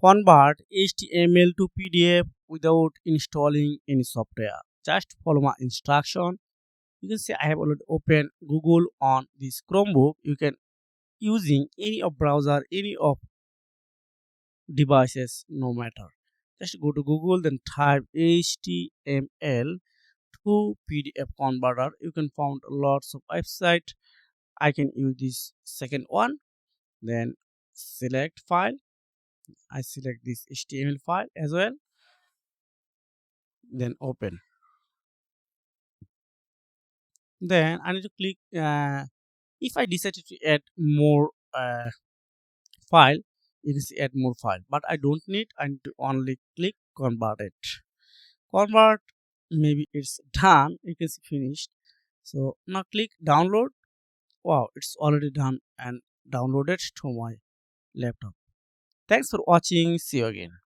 Convert HTML to PDF without installing any software. Just follow my instruction. You can see I have already opened Google on this Chromebook. You can using any of browser, any of devices, no matter. Just go to Google, then type HTML to PDF converter. You can find lots of website. I can use this second one. Then select file. I select this HTML file as well. Then open. Then I need to click. If I decided to add more file, you can see add more file. But I don't need. I need to only click convert it. Convert. Maybe it's done. You can see finished. So now click download. Wow, it's already done and downloaded to my laptop. Thanks for watching. See you again.